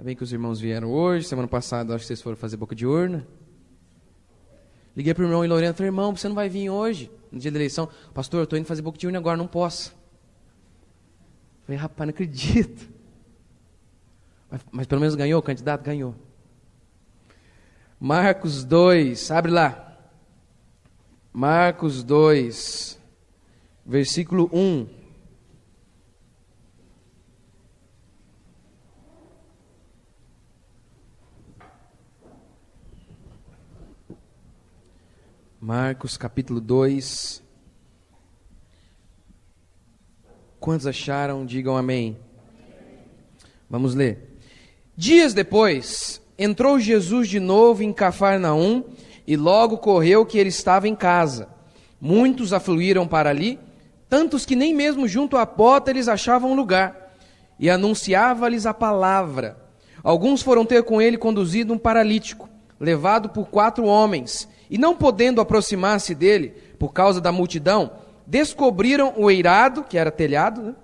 Ainda bem que os irmãos vieram hoje. Semana passada, acho que vocês foram fazer boca de urna. Liguei para o irmão em Lorena, falei, irmão, você não vai vir hoje, no dia da eleição? Pastor, eu estou indo fazer boca de urna agora, não posso. Falei, rapaz, não acredito. Mas pelo menos ganhou o candidato? Ganhou. Marcos 2, abre lá. Marcos 2, versículo 1. Marcos capítulo 2. Quantos acharam? Digam amém. Vamos ler. Dias depois, entrou Jesus de novo em Cafarnaum e logo correu que ele estava em casa. Muitos afluíram para ali, tantos que nem mesmo junto à porta eles achavam lugar, e anunciava-lhes a palavra. Alguns foram ter com ele conduzido um paralítico, levado por 4 homens, e não podendo aproximar-se dele, por causa da multidão, descobriram o eirado, que era telhado, né?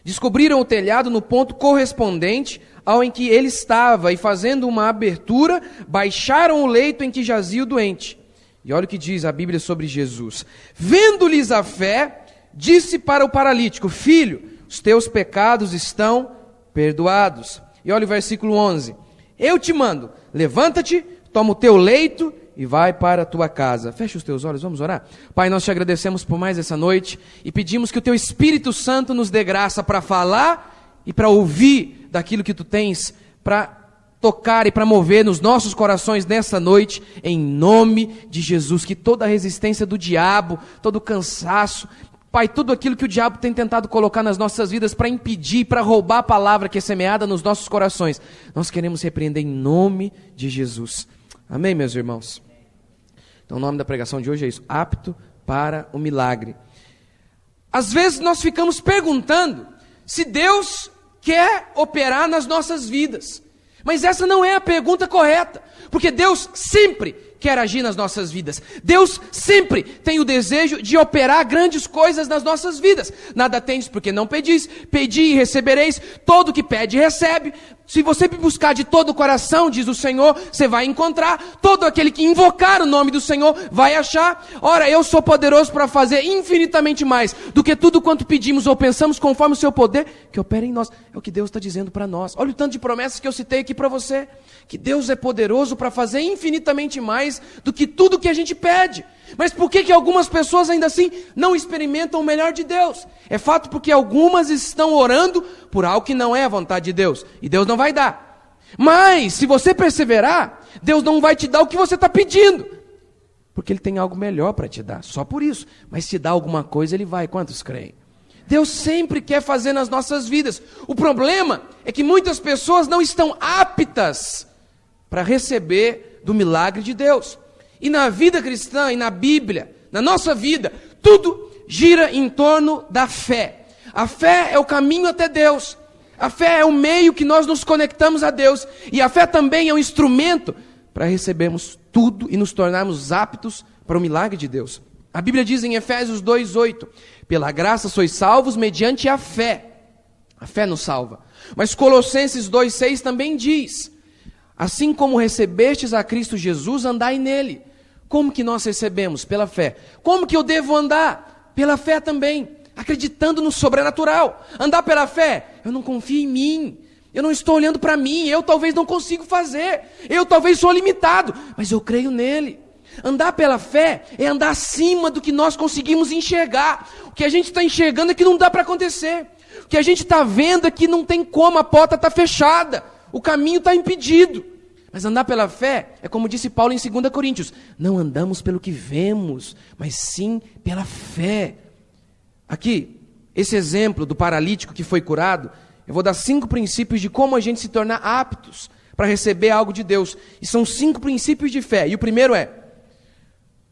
Descobriram o telhado no ponto correspondente ao em que ele estava, e fazendo uma abertura, baixaram o leito em que jazia o doente. E olha o que diz a Bíblia sobre Jesus. Vendo-lhes a fé, disse para o paralítico, filho, os teus pecados estão perdoados. E olha o versículo 11. Eu te mando, levanta-te, toma o teu leito e vai para a tua casa. Fecha os teus olhos, vamos orar? Pai, nós te agradecemos por mais essa noite e pedimos que o teu Espírito Santo nos dê graça para falar e para ouvir daquilo que tu tens para tocar e para mover nos nossos corações nessa noite, em nome de Jesus. Que toda a resistência do diabo, todo o cansaço, Pai, tudo aquilo que o diabo tem tentado colocar nas nossas vidas para impedir, para roubar a palavra que é semeada nos nossos corações, nós queremos repreender em nome de Jesus. Amém, meus irmãos? Então o nome da pregação de hoje é isso, apto para o milagre. Às vezes nós ficamos perguntando se Deus quer operar nas nossas vidas, mas essa não é a pergunta correta, porque Deus sempre quer agir nas nossas vidas. Deus sempre tem o desejo de operar grandes coisas nas nossas vidas. Nada tendes porque não pedis, pedi e recebereis, todo que pede recebe. Se você buscar de todo o coração, diz o Senhor, você vai encontrar. Todo aquele que invocar o nome do Senhor vai achar. Ora, eu sou poderoso para fazer infinitamente mais do que tudo quanto pedimos ou pensamos, conforme o seu poder que opera em nós. É o que Deus está dizendo para nós. Olha o tanto de promessas que eu citei aqui para você. Que Deus é poderoso para fazer infinitamente mais do que tudo que a gente pede. Mas por que algumas pessoas ainda assim não experimentam o melhor de Deus? É fato porque algumas estão orando por algo que não é a vontade de Deus. E Deus não vai dar. Mas se você perseverar, Deus não vai te dar o que você está pedindo. Porque Ele tem algo melhor para te dar. Só por isso. Mas se dá alguma coisa, Ele vai. Quantos creem? Deus sempre quer fazer nas nossas vidas. O problema é que muitas pessoas não estão aptas para receber do milagre de Deus. E na vida cristã e na Bíblia, na nossa vida, tudo gira em torno da fé. A fé é o caminho até Deus. A fé é o meio que nós nos conectamos a Deus. E a fé também é um instrumento para recebermos tudo e nos tornarmos aptos para o milagre de Deus. A Bíblia diz em Efésios 2:8, pela graça sois salvos mediante a fé. A fé nos salva. Mas Colossenses 2:6 também diz, assim como recebestes a Cristo Jesus, andai nele. Como que nós recebemos? Pela fé. Como que eu devo andar? Pela fé também, acreditando no sobrenatural. Andar pela fé, eu não confio em mim, eu não estou olhando para mim, eu talvez não consigo fazer, eu talvez sou limitado, mas eu creio nele. Andar pela fé é andar acima do que nós conseguimos enxergar. O que a gente está enxergando é que não dá para acontecer. O que a gente está vendo é que não tem como, a porta está fechada, o caminho está impedido. Mas andar pela fé é como disse Paulo em 2 Coríntios, não andamos pelo que vemos, mas sim pela fé. Aqui, esse exemplo do paralítico que foi curado, eu vou dar 5 princípios de como a gente se tornar aptos para receber algo de Deus. E são 5 princípios de fé. E o primeiro é,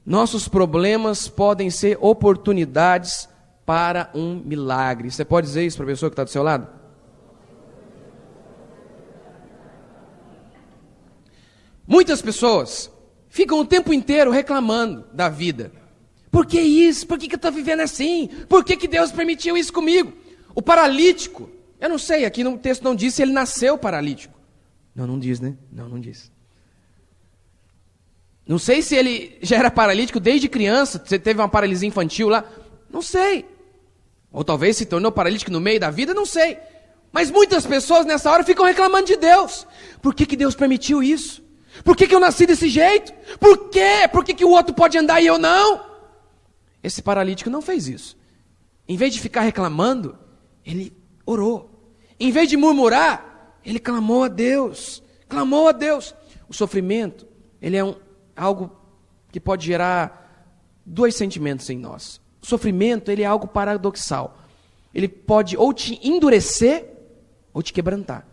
nossos problemas podem ser oportunidades para um milagre. Você pode dizer isso para a pessoa que está do seu lado? Muitas pessoas ficam o tempo inteiro reclamando da vida. Por que isso? Por que eu estou vivendo assim? Por que Deus permitiu isso comigo? O paralítico, eu não sei, aqui no texto não diz se ele nasceu paralítico. Não diz, né? Não diz. Não sei se ele já era paralítico desde criança, você teve uma paralisia infantil lá, não sei. Ou talvez se tornou paralítico no meio da vida, não sei. Mas muitas pessoas nessa hora ficam reclamando de Deus. Por que Deus permitiu isso? Por que eu nasci desse jeito? Por quê? Por que o outro pode andar e eu não? Esse paralítico não fez isso. Em vez de ficar reclamando, ele orou. Em vez de murmurar, ele clamou a Deus. Clamou a Deus. O sofrimento, ele é algo que pode gerar dois sentimentos em nós. O sofrimento, ele é algo paradoxal. Ele pode ou te endurecer ou te quebrantar.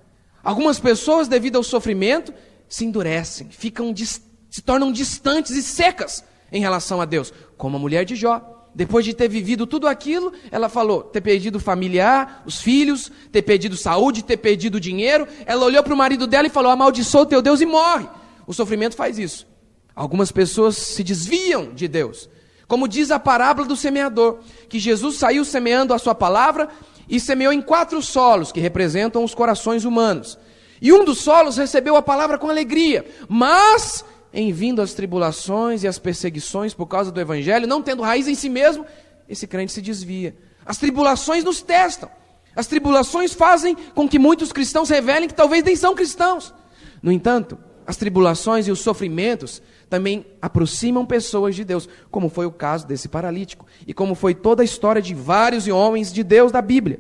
Algumas pessoas, devido ao sofrimento, se endurecem, se tornam distantes e secas em relação a Deus. Como a mulher de Jó. Depois de ter vivido tudo aquilo, ela falou, ter perdido o familiar, os filhos, ter perdido saúde, ter perdido dinheiro. Ela olhou para o marido dela e falou, amaldiçoa o teu Deus e morre. O sofrimento faz isso. Algumas pessoas se desviam de Deus. Como diz a parábola do semeador, que Jesus saiu semeando a sua palavra e semeou em 4 solos, que representam os corações humanos. E um dos solos recebeu a palavra com alegria, mas em vindo as tribulações e as perseguições por causa do evangelho, não tendo raiz em si mesmo, esse crente se desvia. As tribulações nos testam. As tribulações fazem com que muitos cristãos revelem que talvez nem são cristãos. No entanto, as tribulações e os sofrimentos também aproximam pessoas de Deus, como foi o caso desse paralítico, e como foi toda a história de vários homens de Deus da Bíblia.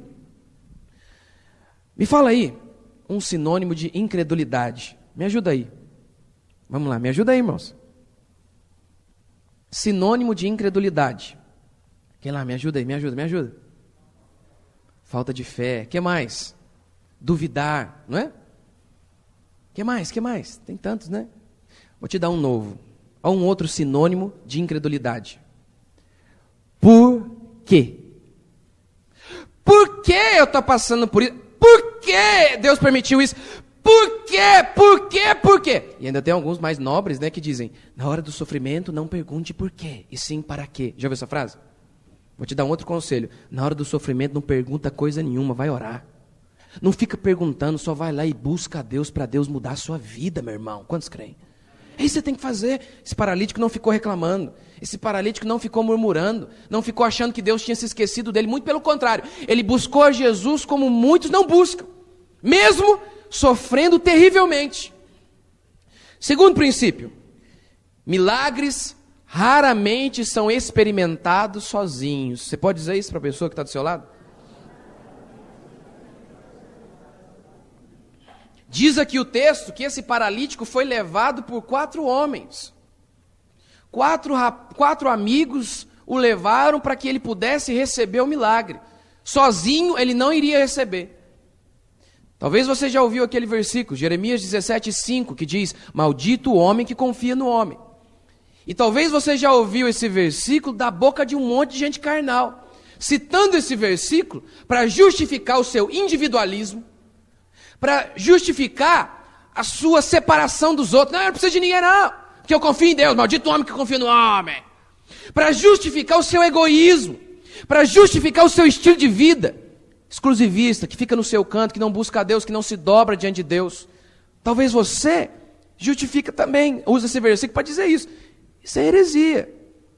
Me fala aí, um sinônimo de incredulidade. Me ajuda aí. Vamos lá, me ajuda aí, irmãos. Sinônimo de incredulidade. Quem lá, me ajuda aí, me ajuda. Falta de fé. Que mais? Duvidar, não é? Que mais? Tem tantos, né? Vou te dar um novo. Olha um outro sinônimo de incredulidade. Por quê? Por que eu estou passando por isso? Por que Deus permitiu isso? Por quê? E ainda tem alguns mais nobres, né, que dizem, na hora do sofrimento não pergunte por quê, e sim para quê. Já ouviu essa frase? Vou te dar um outro conselho. Na hora do sofrimento não pergunta coisa nenhuma, vai orar. Não fica perguntando, só vai lá e busca a Deus para Deus mudar a sua vida, meu irmão. Quantos creem? É isso que você tem que fazer. Esse paralítico não ficou reclamando. Esse paralítico não ficou murmurando. Não ficou achando que Deus tinha se esquecido dele. Muito pelo contrário. Ele buscou a Jesus como muitos não buscam. Mesmo sofrendo terrivelmente. Segundo princípio. Milagres raramente são experimentados sozinhos. Você pode dizer isso para a pessoa que está do seu lado? Diz aqui o texto que esse paralítico foi levado por 4 homens. 4 amigos o levaram para que ele pudesse receber o milagre. Sozinho ele não iria receber. Talvez você já ouviu aquele versículo, Jeremias 17:5, que diz, maldito o homem que confia no homem. E talvez você já ouviu esse versículo da boca de um monte de gente carnal, citando esse versículo para justificar o seu individualismo, para justificar a sua separação dos outros. Não, eu não preciso de ninguém não, porque eu confio em Deus, maldito homem que confia no homem. Para justificar o seu egoísmo, para justificar o seu estilo de vida exclusivista, que fica no seu canto, que não busca a Deus, que não se dobra diante de Deus. Talvez você justifica também, usa esse versículo para dizer isso. Isso é heresia.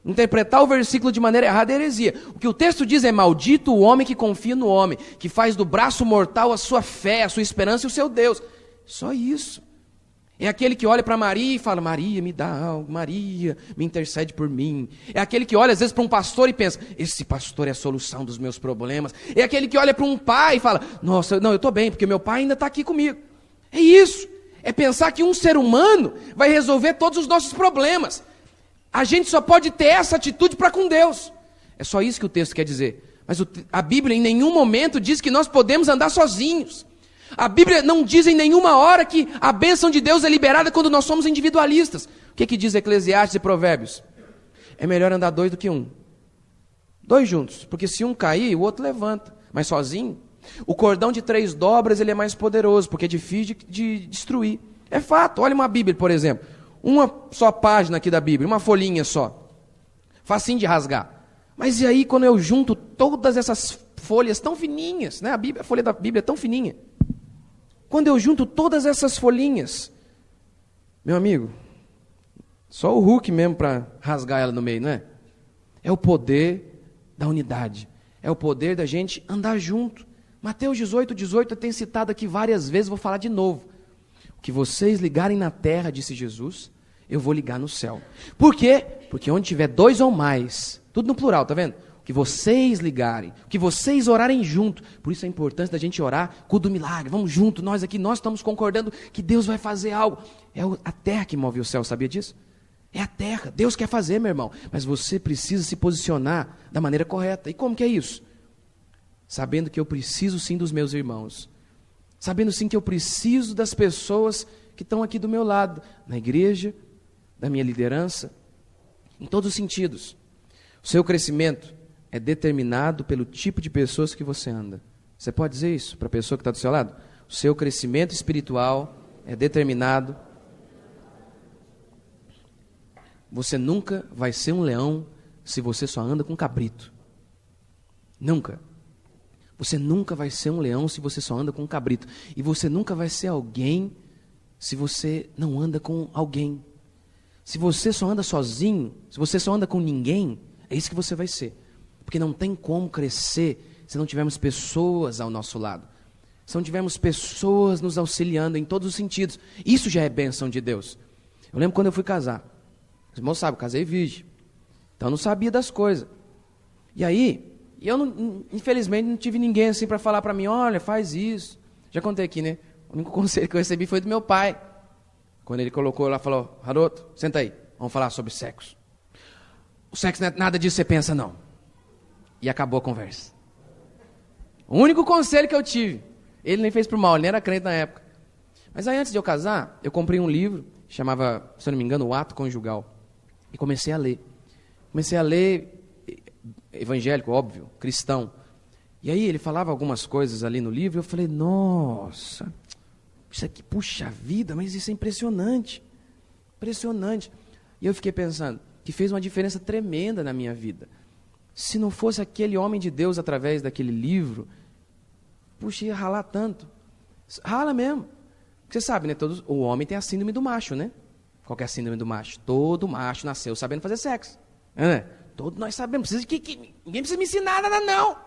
Interpretar o versículo de maneira errada é heresia. O que o texto diz é, maldito o homem que confia no homem, que faz do braço mortal a sua fé, a sua esperança e o seu Deus. Só isso. É aquele que olha para Maria e fala, Maria, me dá algo, Maria, me intercede por mim. É aquele que olha às vezes para um pastor e pensa, esse pastor é a solução dos meus problemas. É aquele que olha para um pai e fala, nossa, não, eu estou bem, porque meu pai ainda está aqui comigo. É isso. É pensar que um ser humano vai resolver todos os nossos problemas. A gente só pode ter essa atitude para com Deus. É só isso que o texto quer dizer. Mas a Bíblia em nenhum momento diz que nós podemos andar sozinhos. A Bíblia não diz em nenhuma hora que a bênção de Deus é liberada quando nós somos individualistas. O que diz Eclesiastes e Provérbios? É melhor andar 2 do que 1. 2 juntos, porque se um cair, o outro levanta. Mas sozinho, o cordão de 3 dobras ele é mais poderoso, porque é difícil de destruir. É fato, olha uma Bíblia, por exemplo. Uma só página aqui da Bíblia, uma folhinha só. Facinho de rasgar. Mas e aí quando eu junto todas essas folhas tão fininhas, né? A folha da Bíblia é tão fininha. Quando eu junto todas essas folhinhas, meu amigo, só o Hulk mesmo para rasgar ela no meio, não é? É o poder da unidade. É o poder da gente andar junto. Mateus 18, eu tenho citado aqui várias vezes, vou falar de novo. O que vocês ligarem na terra, disse Jesus, eu vou ligar no céu. Por quê? Porque onde tiver 2 ou mais, tudo no plural, tá vendo? O que vocês ligarem, o que vocês orarem junto. Por isso a importância da gente orar com o do milagre. Vamos junto, nós aqui, nós estamos concordando que Deus vai fazer algo. É a terra que move o céu, sabia disso? É a terra, Deus quer fazer, meu irmão. Mas você precisa se posicionar da maneira correta. E como que é isso? Sabendo que eu preciso sim dos meus irmãos. Sabendo sim que eu preciso das pessoas que estão aqui do meu lado, na igreja, da minha liderança, em todos os sentidos. O seu crescimento é determinado pelo tipo de pessoas que você anda. Você pode dizer isso para a pessoa que está do seu lado? O seu crescimento espiritual é determinado. Você nunca vai ser um leão se você só anda com cabrito. Nunca. Você nunca vai ser um leão se você só anda com um cabrito. E você nunca vai ser alguém se você não anda com alguém. Se você só anda sozinho, se você só anda com ninguém, é isso que você vai ser. Porque não tem como crescer se não tivermos pessoas ao nosso lado. Se não tivermos pessoas nos auxiliando em todos os sentidos. Isso já é bênção de Deus. Eu lembro quando eu fui casar. Os irmãos sabem, eu casei virgem. Então eu não sabia das coisas. E aí, eu não, infelizmente não tive ninguém assim para falar para mim, olha, faz isso. Já contei aqui, né? O único conselho que eu recebi foi do meu pai. Quando ele colocou lá, falou, Haroto, senta aí, vamos falar sobre sexo. O sexo não é nada disso que você pensa, não. E acabou a conversa. O único conselho que eu tive. Ele nem fez por mal, ele nem era crente na época. Mas aí antes de eu casar, eu comprei um livro, chamava, se eu não me engano, O Ato Conjugal. E comecei a ler. Comecei a ler evangélico, óbvio, cristão. E aí ele falava algumas coisas ali no livro, e eu falei, nossa, isso aqui, puxa vida, mas isso é impressionante. Impressionante. E eu fiquei pensando, que fez uma diferença tremenda na minha vida. Se não fosse aquele homem de Deus através daquele livro, puxa, ia ralar tanto. Rala mesmo. Você sabe, né? O homem tem a síndrome do macho, né? Qual que é a síndrome do macho? Todo macho nasceu sabendo fazer sexo. É. Todos nós sabemos. Ninguém precisa me ensinar nada, não.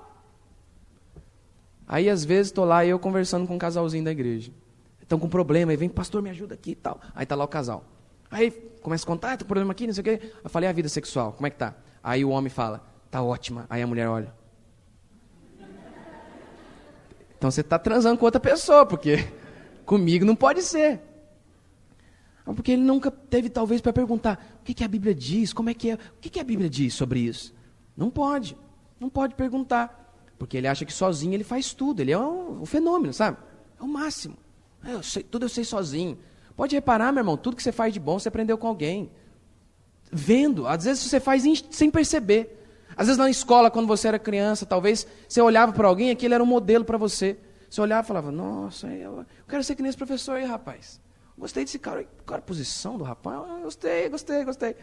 Aí, às vezes, estou lá eu conversando com um casalzinho da igreja. Estão com problema, aí vem, pastor, me ajuda aqui e tal. Aí está lá o casal. Aí começa a contar, tem problema aqui, não sei o quê. Eu falei, a vida sexual, como é que tá? Aí o homem fala, tá ótima. Aí a mulher olha. Então você está transando com outra pessoa, porque comigo não pode ser. Porque ele nunca teve, talvez, para perguntar, o que a Bíblia diz, como é que é, o que a Bíblia diz sobre isso? Não pode perguntar, porque ele acha que sozinho ele faz tudo, ele é um fenômeno, sabe? É o máximo. Tudo eu sei sozinho. Pode reparar, meu irmão, tudo que você faz de bom, você aprendeu com alguém. Vendo, às vezes você faz sem perceber. Às vezes na escola, quando você era criança, talvez você olhava para alguém e aquele era um modelo para você. Você olhava e falava, nossa, eu quero ser que nem esse professor aí, rapaz. Gostei desse cara, qual a posição do rapaz? Gostei.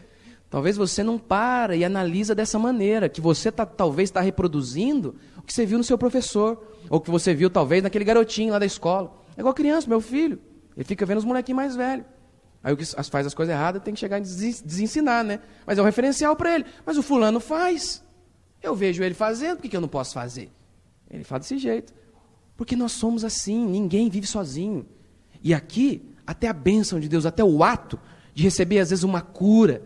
Talvez você não para e analisa dessa maneira, que você talvez está reproduzindo o que você viu no seu professor, ou que você viu talvez naquele garotinho lá da escola. É igual criança, meu filho, ele fica vendo os molequinhos mais velhos. Aí o que faz as coisas erradas tem que chegar e desensinar, né? Mas é um referencial para ele. Mas o fulano faz. Eu vejo ele fazendo, por que eu não posso fazer? Ele faz desse jeito. Porque nós somos assim, ninguém vive sozinho. E aqui, até a bênção de Deus, até o ato de receber, às vezes, uma cura,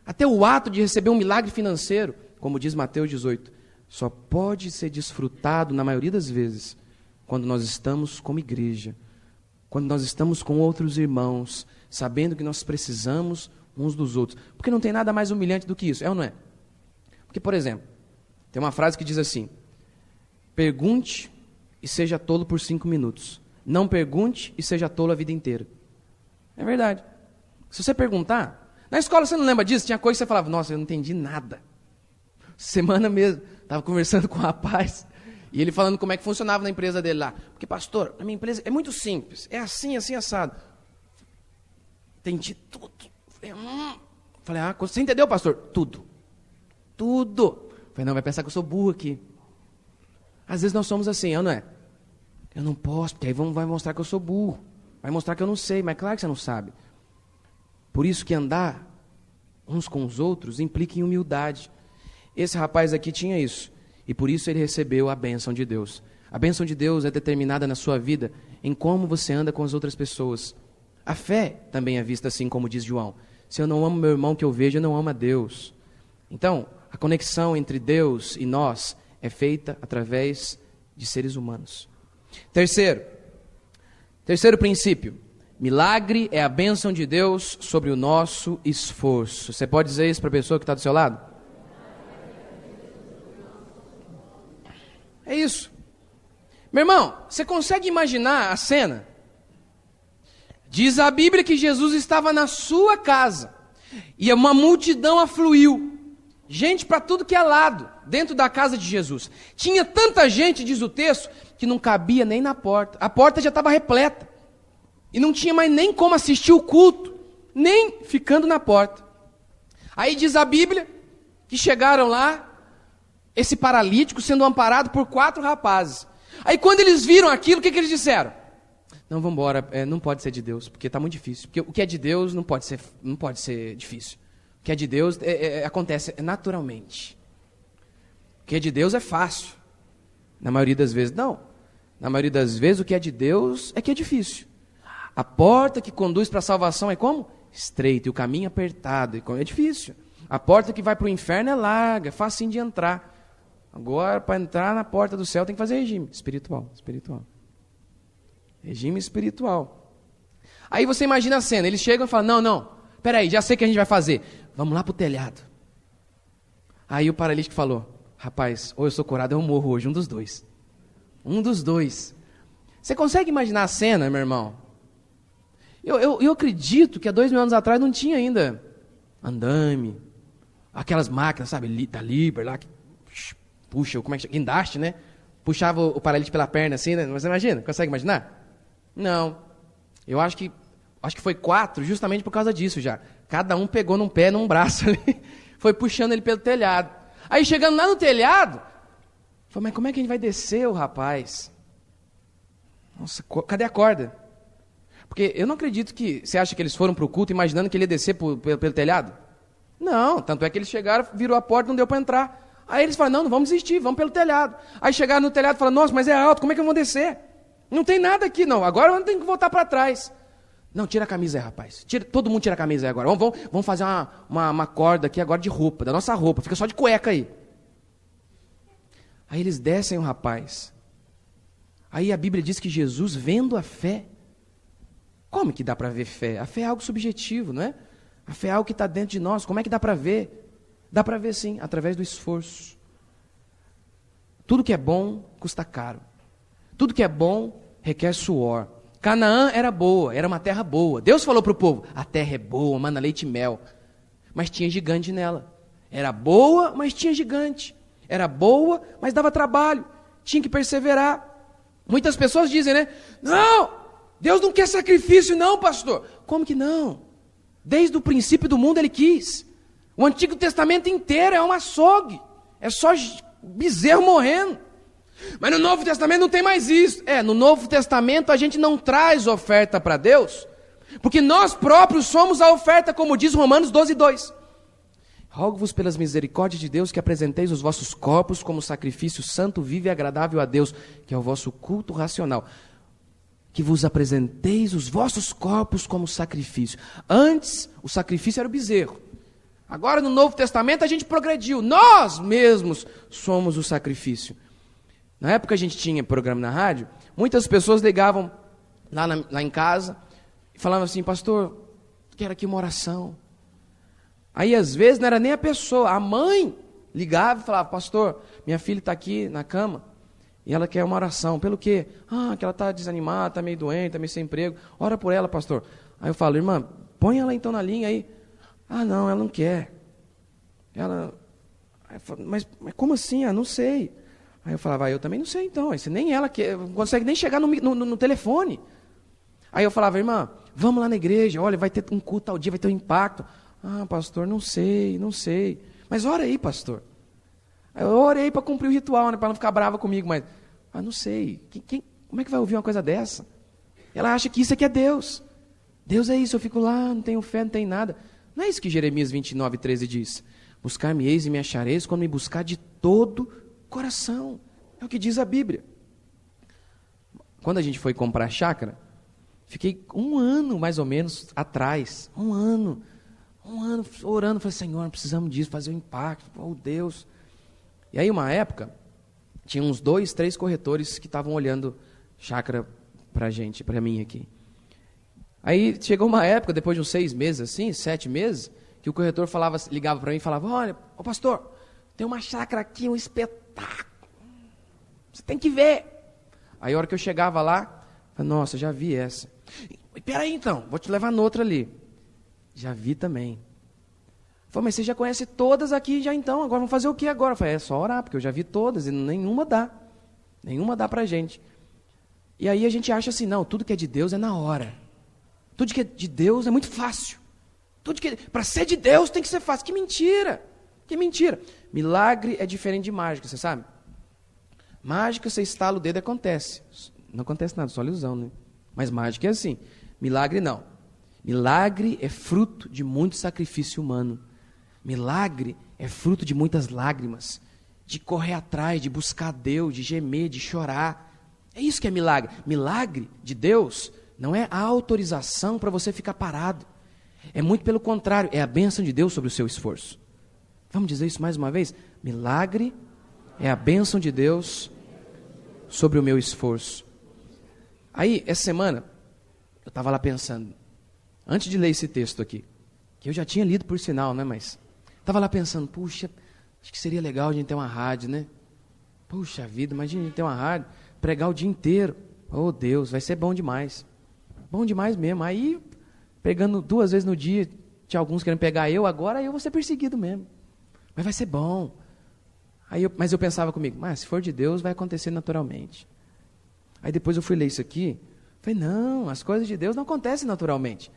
até o ato de receber um milagre financeiro, como diz Mateus 18, só pode ser desfrutado, na maioria das vezes, quando nós estamos como igreja, quando nós estamos com outros irmãos, sabendo que nós precisamos uns dos outros. Porque não tem nada mais humilhante do que isso, é ou não é? Porque, por exemplo, tem uma frase que diz assim, pergunte e seja tolo por 5 minutos. Não pergunte e seja tolo a vida inteira. É verdade. Se você perguntar, na escola você não lembra disso? Tinha coisa que você falava, nossa, eu não entendi nada. Semana mesmo, estava conversando com um rapaz, e ele falando como é que funcionava na empresa dele lá. Porque, pastor, na minha empresa é muito simples, é assim, assado. Entendi tudo. Falei, você entendeu, pastor? Tudo. Falei, não, vai pensar que eu sou burro aqui. Às vezes nós somos assim, não é? Eu não posso, porque aí vai mostrar que eu sou burro. Vai mostrar que eu não sei, mas claro que você não sabe. Por isso que andar uns com os outros implica em humildade. Esse rapaz aqui tinha isso. E por isso ele recebeu a bênção de Deus. A bênção de Deus é determinada na sua vida em como você anda com as outras pessoas. A fé também é vista assim, como diz João. Se eu não amo meu irmão que eu vejo, eu não amo a Deus. Então, a conexão entre Deus e nós é feita através de seres humanos. Terceiro princípio. Milagre é a bênção de Deus sobre o nosso esforço. Você pode dizer isso para a pessoa que está do seu lado? É isso. Meu irmão, você consegue imaginar a cena? Diz a Bíblia que Jesus estava na sua casa e uma multidão afluiu. Gente para tudo que é lado, dentro da casa de Jesus. Tinha tanta gente, diz o texto, que não cabia nem na porta. A porta já estava repleta. E não tinha mais nem como assistir o culto, nem ficando na porta. Aí diz a Bíblia que chegaram lá, esse paralítico sendo amparado por 4 rapazes. Aí quando eles viram aquilo, o que eles disseram? Não, vamos embora, não pode ser de Deus, porque está muito difícil. Porque o que é de Deus não pode ser difícil. O que é de Deus acontece naturalmente. O que é de Deus é fácil. Na maioria das vezes, não. Na maioria das vezes, o que é de Deus é que é difícil. A porta que conduz para a salvação é como? Estreita, e o caminho apertado, é difícil. A porta que vai para o inferno é larga, é facinho de entrar. Agora, para entrar na porta do céu, tem que fazer regime espiritual. Regime espiritual. Aí você imagina a cena, eles chegam e falam, não, peraí, já sei o que a gente vai fazer. Vamos lá para o telhado. Aí o paralítico falou, rapaz, ou eu sou curado ou eu morro hoje, um dos dois. Você consegue imaginar a cena, meu irmão? Eu acredito que há 2.000 anos atrás não tinha ainda andame, aquelas máquinas, sabe, da Liber lá, que puxa, como é que chama? Guindaste, né? Puxava o paralítico pela perna assim, né? Mas imagina, consegue imaginar? Não. Eu acho que foi 4 justamente por causa disso já. Cada um pegou num pé, num braço ali, foi puxando ele pelo telhado. Aí chegando lá no telhado, falei, mas como é que a gente vai descer o rapaz? Nossa, cadê a corda? Porque eu não acredito que... Você acha que eles foram para o culto imaginando que ele ia descer pelo telhado? Não, tanto é que eles chegaram, virou a porta, não deu para entrar. Aí eles falaram, não vamos desistir, vamos pelo telhado. Aí chegaram no telhado e falaram, nossa, mas é alto, como é que eu vou descer? Não tem nada aqui, não. Agora eu tenho que voltar para trás. Não, tira a camisa aí, rapaz. Todo mundo tira a camisa aí agora. Vamos fazer uma corda aqui agora de roupa, da nossa roupa. Fica só de cueca aí. Aí eles descem o rapaz. Aí a Bíblia diz que Jesus, vendo a fé... Como que dá para ver fé? A fé é algo subjetivo, não é? A fé é algo que está dentro de nós. Como é que dá para ver? Dá para ver sim, através do esforço. Tudo que é bom custa caro. Tudo que é bom requer suor. Canaã era boa, era uma terra boa. Deus falou para o povo, a terra é boa, mana leite e mel. Mas tinha gigante nela. Era boa, mas tinha gigante. Era boa, mas dava trabalho. Tinha que perseverar. Muitas pessoas dizem, né? Não! Deus não quer sacrifício não, pastor. Como que não? Desde o princípio do mundo ele quis. O Antigo Testamento inteiro é um açougue. É só bezerro morrendo. Mas no Novo Testamento não tem mais isso. No Novo Testamento a gente não traz oferta para Deus, porque nós próprios somos a oferta, como diz Romanos 12:2. Rogo-vos pelas misericórdias de Deus que apresenteis os vossos corpos como sacrifício santo, vivo e agradável a Deus, que é o vosso culto racional. Que vos apresenteis os vossos corpos como sacrifício. Antes, o sacrifício era o bezerro. Agora, no Novo Testamento, a gente progrediu. Nós mesmos somos o sacrifício. Na época, a gente tinha programa na rádio. Muitas pessoas ligavam lá em casa e falavam assim, pastor, quero aqui uma oração. Aí, às vezes, não era nem a pessoa. A mãe ligava e falava, pastor, minha filha está aqui na cama. E ela quer uma oração. Pelo quê? Que ela está desanimada, está meio doente, está meio sem emprego. Ora por ela, pastor. Aí eu falo, irmã, põe ela então na linha aí. Não, ela não quer. Mas como assim? Não sei. Aí eu falava, eu também não sei então. Nem ela quer, não consegue nem chegar no telefone. Aí eu falava, irmã, vamos lá na igreja. Olha, vai ter um culto ao dia, vai ter um impacto. Pastor, não sei. Mas ora aí, pastor. Eu orei para cumprir o ritual, né, para não ficar brava comigo, mas não sei. Como é que vai ouvir uma coisa dessa? Ela acha que isso aqui é Deus. Deus é isso, eu fico lá, não tenho fé, não tenho nada. Não é isso que Jeremias 29:13 diz? Buscar-me-eis e me achareis quando me buscar de todo coração. É o que diz a Bíblia. Quando a gente foi comprar a chácara, fiquei 1 ano mais ou menos atrás. 1 ano orando. Falei, Senhor, precisamos disso, fazer um impacto. Oh, Deus. E aí, uma época, tinha uns 2, 3 corretores que estavam olhando chácara pra gente, pra mim aqui. Aí chegou uma época, depois de uns 6 meses, assim, 7 meses, que o corretor ligava para mim e falava, olha, ô pastor, tem uma chácara aqui, um espetáculo. Você tem que ver. Aí a hora que eu chegava lá, eu falei, nossa, já vi essa. Peraí então, vou te levar noutra ali. Já vi também. Falei, mas você já conhece todas aqui já então, agora vamos fazer o que agora? Eu falei, é só orar, porque eu já vi todas e nenhuma dá. Nenhuma dá pra gente. E aí a gente acha assim, não, tudo que é de Deus é na hora. Tudo que é de Deus é muito fácil. Para ser de Deus tem que ser fácil. Que mentira! Que mentira! Milagre é diferente de mágica, você sabe? Mágica, você estala o dedo e acontece. Não acontece nada, só ilusão, né? Mas mágica é assim. Milagre não. Milagre é fruto de muito sacrifício humano. Milagre é fruto de muitas lágrimas, de correr atrás, de buscar Deus, de gemer, de chorar. É isso que é milagre. Milagre de Deus não é a autorização para você ficar parado. É muito pelo contrário, é a bênção de Deus sobre o seu esforço. Vamos dizer isso mais uma vez? Milagre é a bênção de Deus sobre o meu esforço. Aí, essa semana, eu estava lá pensando, antes de ler esse texto aqui, que eu já tinha lido por sinal, né, mas estava lá pensando, puxa, acho que seria legal a gente ter uma rádio, né? Puxa vida, imagina a gente ter uma rádio, pregar o dia inteiro. Oh Deus, vai ser bom demais. Bom demais mesmo. Aí, pregando 2 vezes no dia, tinha alguns querendo pegar agora eu vou ser perseguido mesmo. Mas vai ser bom. Mas eu pensava comigo, se for de Deus, vai acontecer naturalmente. Aí depois eu fui ler isso aqui, falei, não, as coisas de Deus não acontecem naturalmente.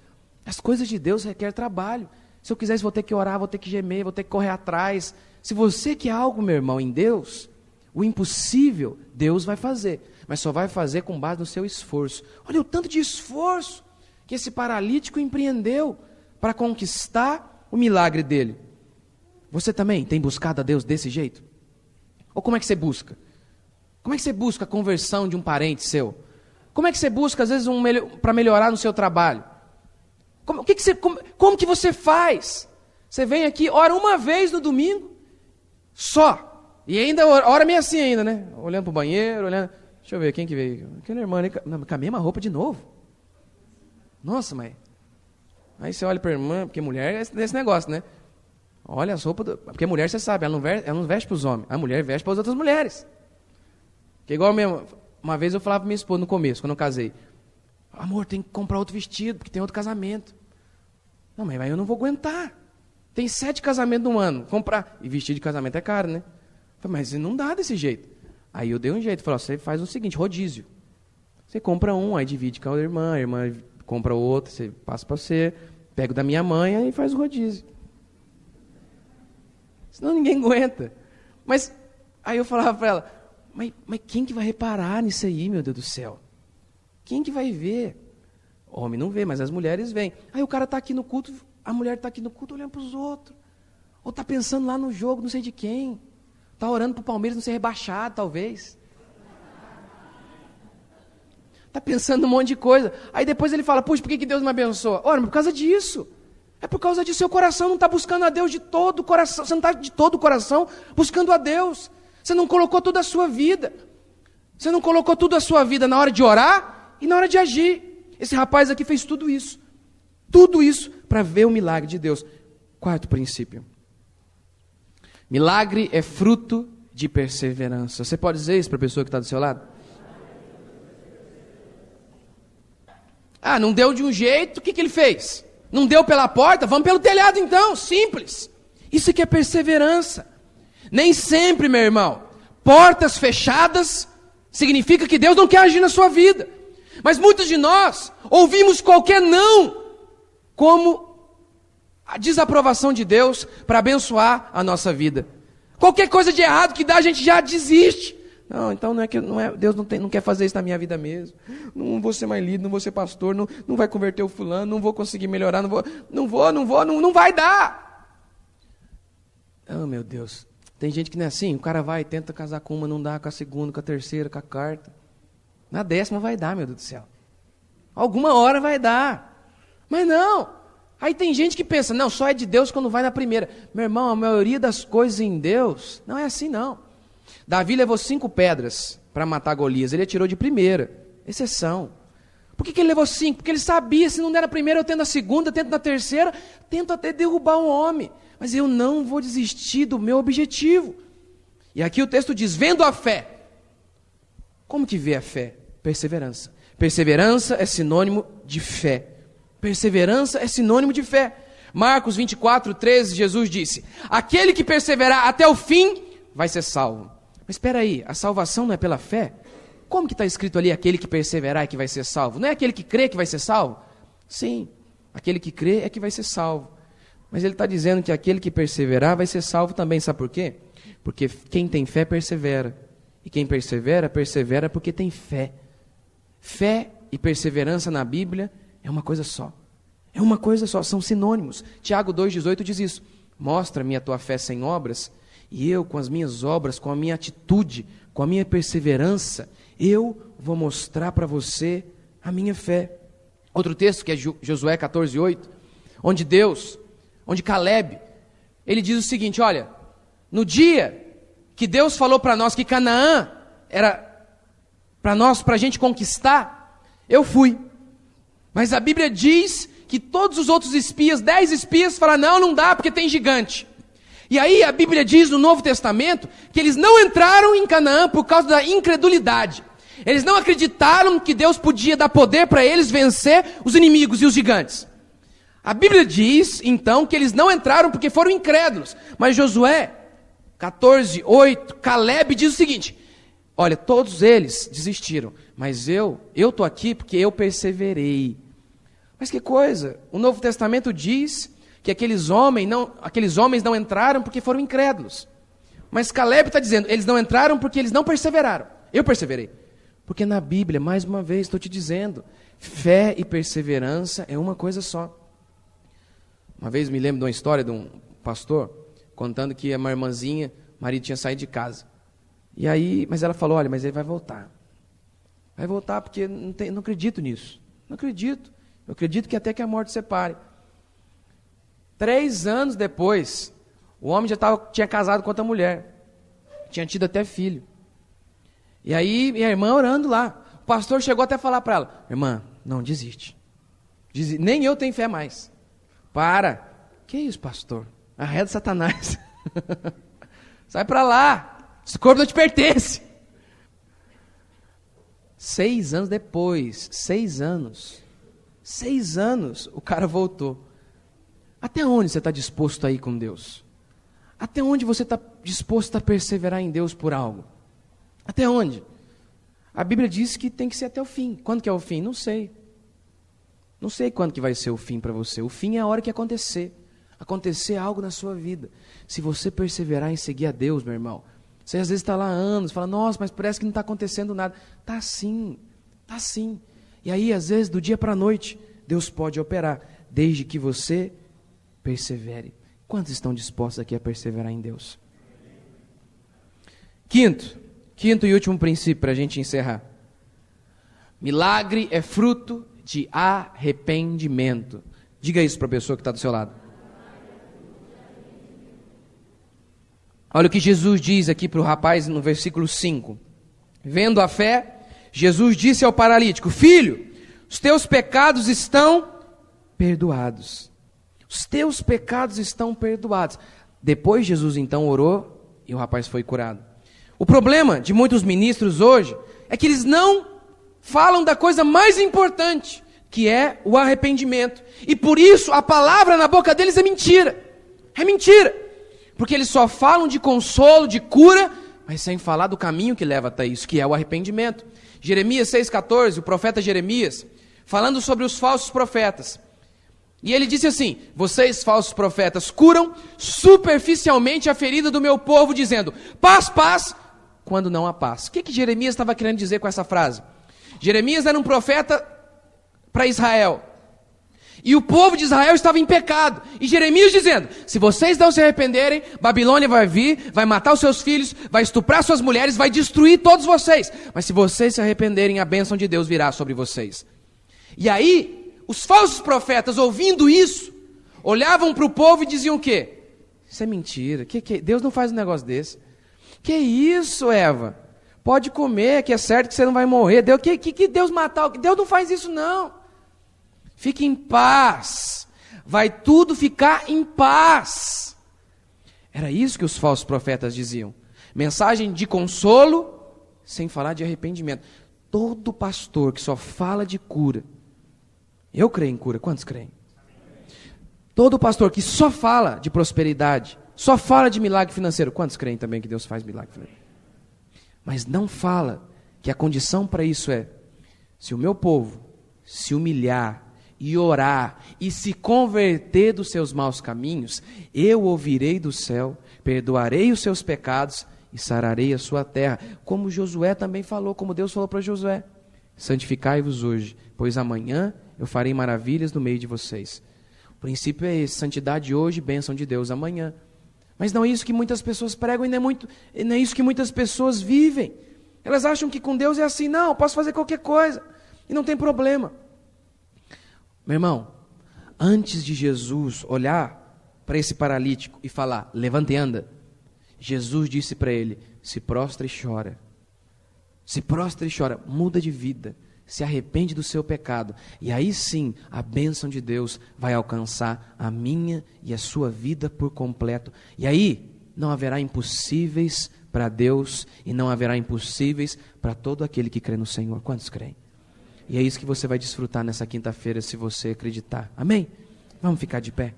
As coisas de Deus requerem trabalho. Se eu quisesse, vou ter que orar, vou ter que gemer, vou ter que correr atrás. Se você quer algo, meu irmão, em Deus, o impossível, Deus vai fazer. Mas só vai fazer com base no seu esforço. Olha o tanto de esforço que esse paralítico empreendeu para conquistar o milagre dele. Você também tem buscado a Deus desse jeito? Ou como é que você busca? Como é que você busca a conversão de um parente seu? Como é que você busca, às vezes, para melhorar no seu trabalho? Como que você faz? Você vem aqui, ora uma vez no domingo, só. E ainda ora meio assim ainda, né? Olhando para o banheiro, olhando... Deixa eu ver, quem que veio? Aquela irmã, né? Com a mesma roupa de novo. Nossa, mãe. Aí você olha para a irmã, porque mulher é esse negócio, né? Olha as roupas, porque mulher, você sabe, ela não veste para os homens. A mulher veste para as outras mulheres. Que igual mesmo, uma vez eu falava para minha esposa no começo, quando eu casei. Amor, tem que comprar outro vestido, porque tem outro casamento. Não, mas eu não vou aguentar. Tem 7 casamentos no ano. Comprar. E vestido de casamento é caro, né? Falei, mas não dá desse jeito. Aí eu dei um jeito. Falei, você faz o seguinte, rodízio. Você compra um, aí divide com a irmã compra outro, você passa para você, pega o da minha mãe e faz o rodízio. Senão ninguém aguenta. Mas aí eu falava para ela, mas quem que vai reparar nisso aí, meu Deus do céu? Quem que vai ver? Homem não vê, mas as mulheres veem. Aí o cara está aqui no culto, a mulher está aqui no culto olhando para os outros. Ou está pensando lá no jogo, não sei de quem. Está orando para o Palmeiras não ser rebaixado, talvez. Está pensando num monte de coisa. Aí depois ele fala, puxa, por que Deus me abençoa? Ora, por causa disso. É por causa disso. Seu coração não está buscando a Deus de todo o coração. Você não está de todo o coração buscando a Deus. Você não colocou toda a sua vida. Você não colocou toda a sua vida na hora de orar e na hora de agir. Esse rapaz aqui fez tudo isso. Tudo isso para ver o milagre de Deus. 4º princípio. Milagre é fruto de perseverança. Você pode dizer isso para a pessoa que está do seu lado? Não deu de um jeito, o que ele fez? Não deu pela porta? Vamos pelo telhado então, simples. Isso aqui é perseverança. Nem sempre, meu irmão, portas fechadas significa que Deus não quer agir na sua vida. Mas muitos de nós ouvimos qualquer não como a desaprovação de Deus para abençoar a nossa vida. Qualquer coisa de errado que dá, a gente já desiste. Não, então Deus não quer fazer isso na minha vida mesmo. Não vou ser mais líder, não vou ser pastor, não vai converter o fulano, não vou conseguir melhorar, não vai dar. Oh, meu Deus. Tem gente que não é assim, o cara vai e tenta casar com uma, não dá, com a segunda, com a terceira, com a quarta. Na 10ª vai dar, meu Deus do céu. Alguma hora vai dar. Mas não. Aí tem gente que pensa, não, só é de Deus quando vai na primeira. Meu irmão, a maioria das coisas em Deus não é assim, não. Davi levou 5 pedras para matar Golias. Ele atirou de primeira. Exceção. Por que ele levou 5? Porque ele sabia, se não der na primeira, eu tento na segunda, tento na terceira, tento até derrubar um homem. Mas eu não vou desistir do meu objetivo. E aqui o texto diz, vendo a fé. Como que vê a fé? Perseverança. Perseverança é sinônimo de fé. Perseverança é sinônimo de fé. Marcos 24:13, Jesus disse, aquele que perseverar até o fim vai ser salvo. Mas espera aí, a salvação não é pela fé? Como que está escrito ali, aquele que perseverar é que vai ser salvo? Não é aquele que crê que vai ser salvo? Sim, aquele que crê é que vai ser salvo. Mas ele está dizendo que aquele que perseverar vai ser salvo também, sabe por quê? Porque quem tem fé persevera. E quem persevera, persevera porque tem fé. Fé e perseverança na Bíblia é uma coisa só. É uma coisa só, são sinônimos. Tiago 2,18 diz isso. Mostra-me a tua fé sem obras, e eu com as minhas obras, com a minha atitude, com a minha perseverança, eu vou mostrar para você a minha fé. Outro texto que é Josué 14:8, onde Caleb, ele diz o seguinte, olha, no dia que Deus falou para nós que Canaã era para a gente conquistar, eu fui. Mas a Bíblia diz que todos os outros espias, 10 espias, falaram, não dá porque tem gigante. E aí a Bíblia diz no Novo Testamento que eles não entraram em Canaã por causa da incredulidade. Eles não acreditaram que Deus podia dar poder para eles vencer os inimigos e os gigantes. A Bíblia diz, então, que eles não entraram porque foram incrédulos. Mas Josué 14:8, Caleb diz o seguinte, olha, todos eles desistiram, mas eu estou aqui porque eu perseverei. Mas que coisa, o Novo Testamento diz que aqueles homens não entraram porque foram incrédulos. Mas Caleb está dizendo, eles não entraram porque eles não perseveraram. Eu perseverei. Porque na Bíblia, mais uma vez, estou te dizendo, fé e perseverança é uma coisa só. Uma vez me lembro de uma história de um pastor, contando que uma irmãzinha, o marido tinha saído de casa. E aí, mas ela falou, olha, mas ele vai voltar. Vai voltar porque não acredito nisso. Não acredito. Eu acredito que até que a morte separe. 3 anos depois, o homem já tinha casado com outra mulher. Tinha tido até filho. E aí, minha irmã orando lá. O pastor chegou até a falar para ela, irmã, não desiste. Nem eu tenho fé mais. Para. Que isso, pastor? Arreda Satanás. Sai para lá. Esse corpo não te pertence. 6 anos depois, 6 anos, o cara voltou. Até onde você está disposto a ir com Deus? Até onde você está disposto a perseverar em Deus por algo? Até onde? A Bíblia diz que tem que ser até o fim. Quando que é o fim? Não sei. Não sei quando que vai ser o fim para você. O fim é a hora que acontecer. Acontecer algo na sua vida. Se você perseverar em seguir a Deus, meu irmão, você às vezes está lá há anos, fala, nossa, mas parece que não está acontecendo nada. Está sim, está sim. E aí, às vezes, do dia para a noite, Deus pode operar, desde que você persevere. Quantos estão dispostos aqui a perseverar em Deus? Quinto e último princípio para a gente encerrar. Milagre é fruto de arrependimento. Diga isso para a pessoa que está do seu lado. Olha o que Jesus diz aqui para o rapaz no versículo 5. Vendo a fé, Jesus disse ao paralítico, filho, os teus pecados estão perdoados. Os teus pecados estão perdoados. Depois Jesus então orou e o rapaz foi curado. O problema de muitos ministros hoje é que eles não falam da coisa mais importante, que é o arrependimento. E por isso a palavra na boca deles é mentira. É mentira. Porque eles só falam de consolo, de cura, mas sem falar do caminho que leva até isso, que é o arrependimento. Jeremias 6,14, o profeta Jeremias, falando sobre os falsos profetas. E ele disse assim, vocês falsos profetas curam superficialmente a ferida do meu povo, dizendo, paz, paz, quando não há paz. O que Jeremias estava querendo dizer com essa frase? Jeremias era um profeta para Israel. E o povo de Israel estava em pecado. E Jeremias dizendo, se vocês não se arrependerem, Babilônia vai vir, vai matar os seus filhos, vai estuprar suas mulheres, vai destruir todos vocês. Mas se vocês se arrependerem, a bênção de Deus virá sobre vocês. E aí, os falsos profetas, ouvindo isso, olhavam para o povo e diziam o quê? Isso é mentira. Deus não faz um negócio desse. Que isso, Eva? Pode comer, que é certo que você não vai morrer. Deus matar? Deus não faz isso, não. Fique em paz. Vai tudo ficar em paz. Era isso que os falsos profetas diziam. Mensagem de consolo, sem falar de arrependimento. Todo pastor que só fala de cura. Eu creio em cura. Quantos creem? Todo pastor que só fala de prosperidade, só fala de milagre financeiro. Quantos creem também que Deus faz milagre financeiro? Mas não fala que a condição para isso é, se o meu povo se humilhar e orar e se converter dos seus maus caminhos, eu ouvirei do céu, perdoarei os seus pecados e sararei a sua terra. Como Josué também falou, como Deus falou para Josué, santificai-vos hoje, pois amanhã eu farei maravilhas no meio de vocês. O princípio é esse, santidade hoje, bênção de Deus amanhã. Mas não é isso que muitas pessoas pregam e não é isso que muitas pessoas vivem. Elas acham que com Deus é assim, não, eu posso fazer qualquer coisa e não tem problema. Meu irmão, antes de Jesus olhar para esse paralítico e falar, levanta e anda, Jesus disse para ele, se prostra e chora. Se prostra e chora, muda de vida, se arrepende do seu pecado. E aí sim, a bênção de Deus vai alcançar a minha e a sua vida por completo. E aí, não haverá impossíveis para Deus e não haverá impossíveis para todo aquele que crê no Senhor. Quantos creem? E é isso que você vai desfrutar nessa quinta-feira, se você acreditar. Amém? Vamos ficar de pé?